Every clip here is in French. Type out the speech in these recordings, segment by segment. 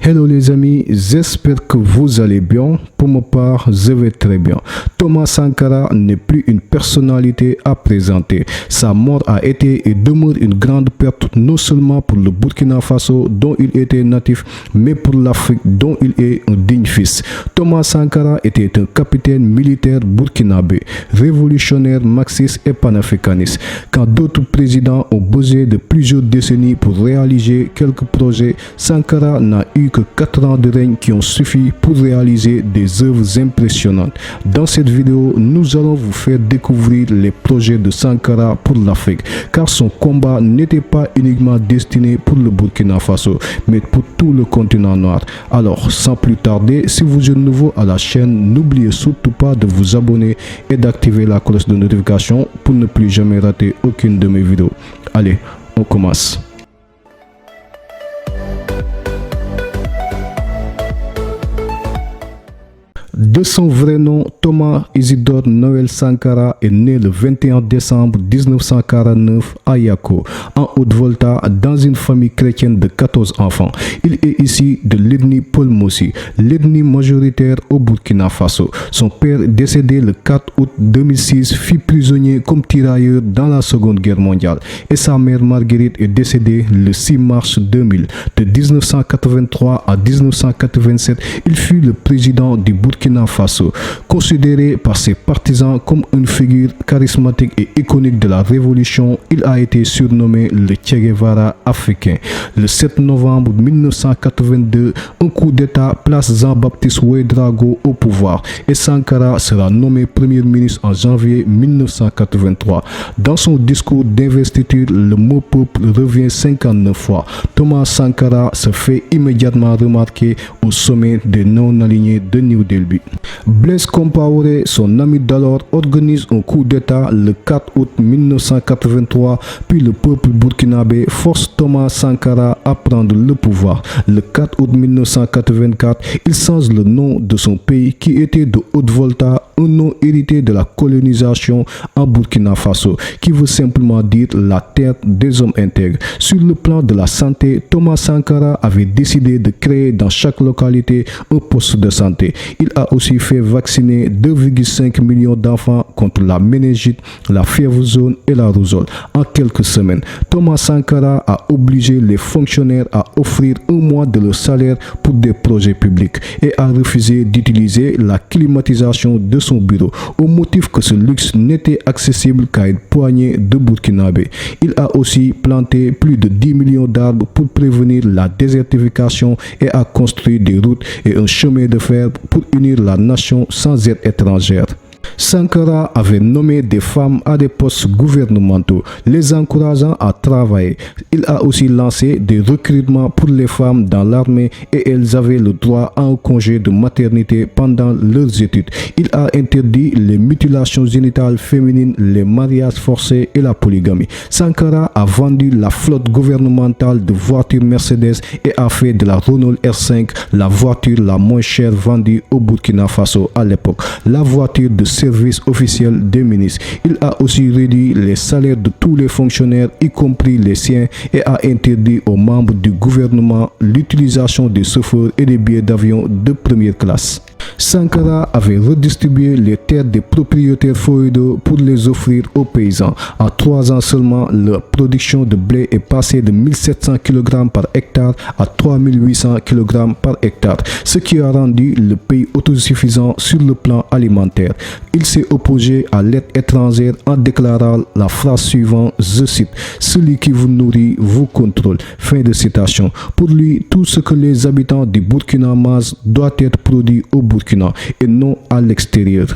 Hello les amis, j'espère que vous allez bien. Pour ma part, je vais très bien. Thomas Sankara n'est plus une personnalité à présenter. Sa mort a été et demeure une grande perte non seulement pour le Burkina Faso dont il était natif, mais pour l'Afrique dont il est un digne fils. Thomas Sankara était un capitaine militaire burkinabé, révolutionnaire, marxiste et panafricaniste. Quand d'autres présidents ont besoin de plusieurs décennies pour réaliser quelques projets, Sankara n'a eu que 4 ans de règne qui ont suffi pour réaliser des œuvres impressionnantes. Dans cette vidéo, nous allons vous faire découvrir les projets de Sankara pour l'Afrique, car son combat n'était pas uniquement destiné pour le Burkina Faso, mais pour tout le continent noir. Alors, sans plus tarder, si vous êtes nouveau à la chaîne, n'oubliez surtout pas de vous abonner et d'activer la cloche de notification pour ne plus jamais rater aucune de mes vidéos. Allez, on commence. De son vrai nom, Thomas Isidore Noël Sankara est né le 21 décembre 1949 à Yako, en Haute-Volta, dans une famille chrétienne de 14 enfants. Il est issu de l'ethnie Peul Mossi, l'ethnie majoritaire au Burkina Faso. Son père, décédé le 4 août 2006, fut prisonnier comme tirailleur dans la Seconde Guerre mondiale. Et sa mère Marguerite est décédée le 6 mars 2000. De 1983 à 1987, il fut le président du Burkina Faso, considéré par ses partisans comme une figure charismatique et iconique de la révolution. Il a été surnommé le Che Guevara africain. Le 7 novembre 1982, un coup d'État place Jean-Baptiste Ouédraogo au pouvoir et Sankara sera nommé premier ministre en janvier 1983. Dans son discours d'investiture, le mot peuple revient 59 fois. Thomas Sankara se fait immédiatement remarquer au sommet des non-alignés de New Delhi. Blaise Compaoré, son ami d'alors, organise un coup d'État le 4 août 1983, puis le peuple burkinabé force Thomas Sankara à prendre le pouvoir. Le 4 août 1984, il change le nom de son pays qui était de Haute-Volta, un nom hérité de la colonisation en Burkina Faso, qui veut simplement dire la terre des hommes intègres. Sur le plan de la santé, Thomas Sankara avait décidé de créer dans chaque localité un poste de santé. Il a aussi fait vacciner 2,5 millions d'enfants contre la méningite, la fièvre jaune et la rougeole. En quelques semaines, Thomas Sankara a obligé les fonctionnaires à offrir un mois de leur salaire pour des projets publics et a refusé d'utiliser la climatisation de son bureau au motif que ce luxe n'était accessible qu'à une poignée de Burkinabés. Il a aussi planté plus de 10 millions d'arbres pour prévenir la désertification et a construit des routes et un chemin de fer pour unir la nation sans aide étrangère. Sankara avait nommé des femmes à des postes gouvernementaux, les encourageant à travailler. Il a aussi lancé des recrutements pour les femmes dans l'armée et elles avaient le droit à un congé de maternité pendant leurs études. Il a interdit les mutilations génitales féminines, les mariages forcés et la polygamie. Sankara a vendu la flotte gouvernementale de voitures Mercedes et a fait de la Renault R5 la voiture la moins chère vendue au Burkina Faso à l'époque. La voiture de service officiel des ministres. Il a aussi réduit les salaires de tous les fonctionnaires, y compris les siens, et a interdit aux membres du gouvernement l'utilisation des chauffeurs et des billets d'avion de première classe. Sankara avait redistribué les terres des propriétaires féodaux pour les offrir aux paysans. En 3 ans seulement, la production de blé est passée de 1700 kg par hectare à 3800 kg par hectare, ce qui a rendu le pays autosuffisant sur le plan alimentaire. Il s'est opposé à l'aide étrangère en déclarant la phrase suivante, je cite, « Celui qui vous nourrit vous contrôle ». Fin de citation. Pour lui, tout ce que les habitants du Burkina mangent doit être produit au Burkina et non à l'extérieur.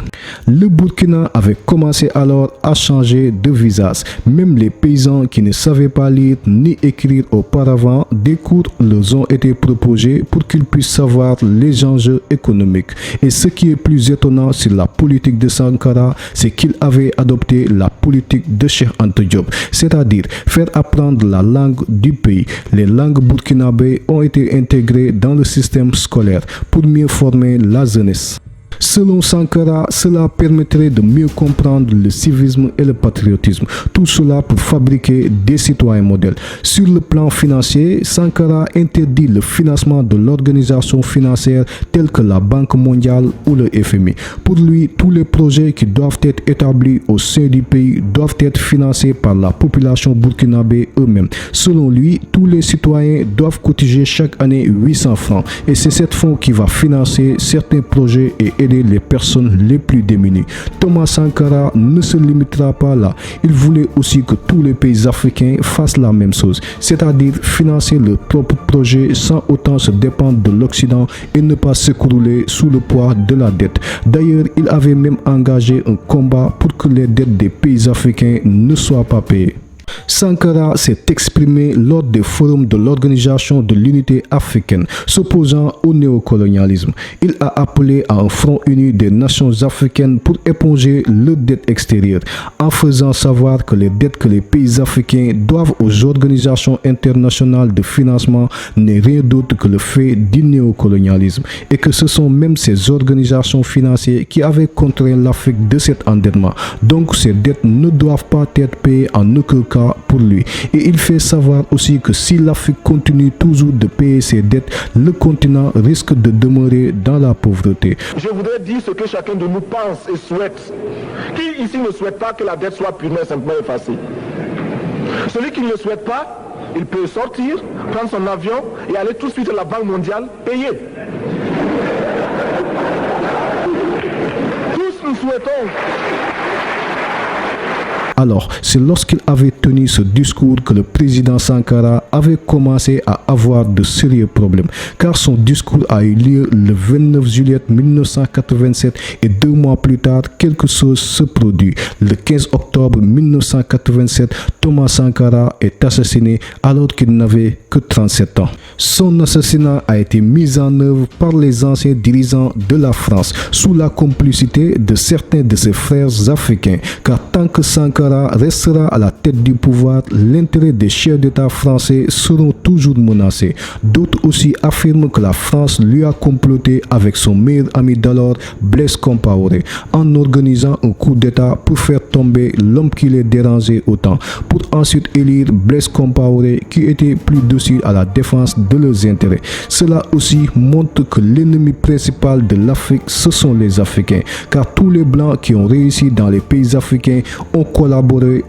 Le Burkina avait commencé alors à changer de visage. Même les paysans qui ne savaient pas lire ni écrire auparavant, des cours leur ont été proposés pour qu'ils puissent savoir les enjeux économiques. Et ce qui est plus étonnant sur la politique de Sankara, c'est qu'il avait adopté la politique de Cheikh Anta Diop, c'est-à-dire faire apprendre la langue du pays. Les langues burkinabées ont été intégrées dans le système scolaire pour mieux former la jeunesse. Selon Sankara, cela permettrait de mieux comprendre le civisme et le patriotisme. Tout cela pour fabriquer des citoyens modèles. Sur le plan financier, Sankara interdit le financement de l'organisation financière telle que la Banque mondiale ou le FMI. Pour lui, tous les projets qui doivent être établis au sein du pays doivent être financés par la population burkinabé eux-mêmes. Selon lui, tous les citoyens doivent cotiser chaque année 800 francs et c'est cet fonds qui va financer certains projets et aider les personnes les plus démunies. Thomas Sankara ne se limitera pas là. Il voulait aussi que tous les pays africains fassent la même chose, c'est-à-dire financer leurs propres projets sans autant se dépendre de l'Occident et ne pas s'écrouler sous le poids de la dette. D'ailleurs, il avait même engagé un combat pour que les dettes des pays africains ne soient pas payées. Sankara s'est exprimé lors des forums de l'Organisation de l'Unité africaine, s'opposant au néocolonialisme. Il a appelé à un front uni des nations africaines pour éponger leurs dettes extérieures, en faisant savoir que les dettes que les pays africains doivent aux organisations internationales de financement n'est rien d'autre que le fait du néocolonialisme, et que ce sont même ces organisations financières qui avaient contraint l'Afrique de cet endettement. Donc ces dettes ne doivent pas être payées en aucun cas pour lui. Et il fait savoir aussi que si l'Afrique continue toujours de payer ses dettes, le continent risque de demeurer dans la pauvreté. Je voudrais dire ce que chacun de nous pense et souhaite. Qui ici ne souhaite pas que la dette soit purement et simplement effacée? Celui qui ne le souhaite pas, il peut sortir, prendre son avion et aller tout de suite à la Banque mondiale payer. Tous nous souhaitons. Alors, c'est lorsqu'il avait tenu ce discours que le président Sankara avait commencé à avoir de sérieux problèmes, car son discours a eu lieu le 29 juillet 1987 et 2 mois plus tard, quelque chose se produit. Le 15 octobre 1987, Thomas Sankara est assassiné alors qu'il n'avait que 37 ans. Son assassinat a été mis en œuvre par les anciens dirigeants de la France, sous la complicité de certains de ses frères africains, car tant que Sankara restera à la tête du pouvoir, l'intérêt des chefs d'État français seront toujours menacés. D'autres aussi affirment que la France lui a comploté avec son meilleur ami d'alors, Blaise Compaoré, en organisant un coup d'État pour faire tomber l'homme qui les dérangeait autant, pour ensuite élire Blaise Compaoré qui était plus docile à la défense de leurs intérêts. Cela aussi montre que l'ennemi principal de l'Afrique, ce sont les Africains, car tous les Blancs qui ont réussi dans les pays africains ont collaboré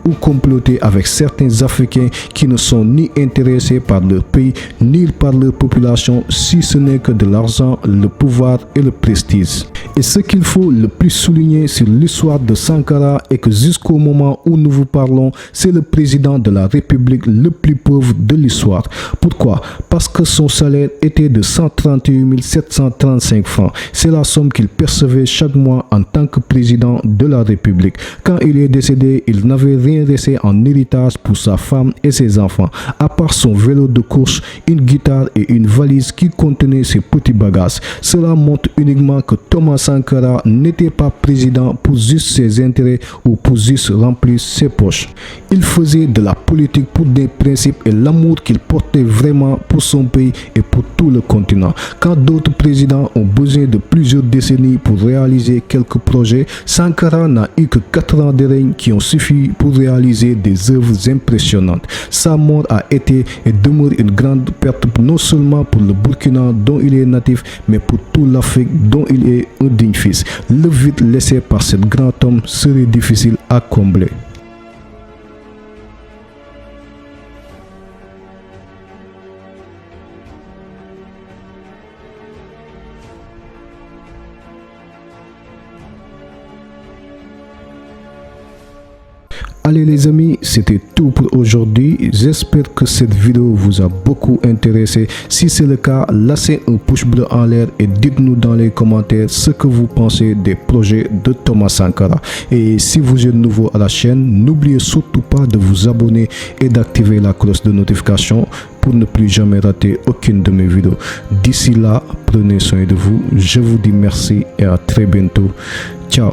ou comploter avec certains Africains qui ne sont ni intéressés par leur pays ni par leur population, si ce n'est que de l'argent, le pouvoir et le prestige. Et ce qu'il faut le plus souligner sur l'histoire de Sankara est que jusqu'au moment où nous vous parlons, c'est le président de la République le plus pauvre de l'histoire. Pourquoi? Parce que son salaire était de 131 735 francs. C'est la somme qu'il percevait chaque mois en tant que président de la République. Quand il est décédé, il n'avait rien laissé en héritage pour sa femme et ses enfants, à part son vélo de course, une guitare et une valise qui contenait ses petits bagages. Cela montre uniquement que Thomas Sankara n'était pas président pour juste ses intérêts ou pour juste remplir ses poches. Il faisait de la politique pour des principes et l'amour qu'il portait vraiment pour son pays et pour tout le continent. Quand d'autres présidents ont besoin de plusieurs décennies pour réaliser quelques projets, Sankara n'a eu que 4 ans de règne qui ont suffi pour réaliser des œuvres impressionnantes. Sa mort a été et demeure une grande perte non seulement pour le Burkina dont il est natif, mais pour toute l'Afrique dont il est un digne fils. Le vide laissé par ce grand homme serait difficile à combler. Allez les amis, c'était tout pour aujourd'hui. J'espère que cette vidéo vous a beaucoup intéressé. Si c'est le cas, laissez un pouce bleu en l'air et dites-nous dans les commentaires ce que vous pensez des projets de Thomas Sankara. Et si vous êtes nouveau à la chaîne, n'oubliez surtout pas de vous abonner et d'activer la cloche de notification pour ne plus jamais rater aucune de mes vidéos. D'ici là, prenez soin de vous. Je vous dis merci et à très bientôt. Ciao.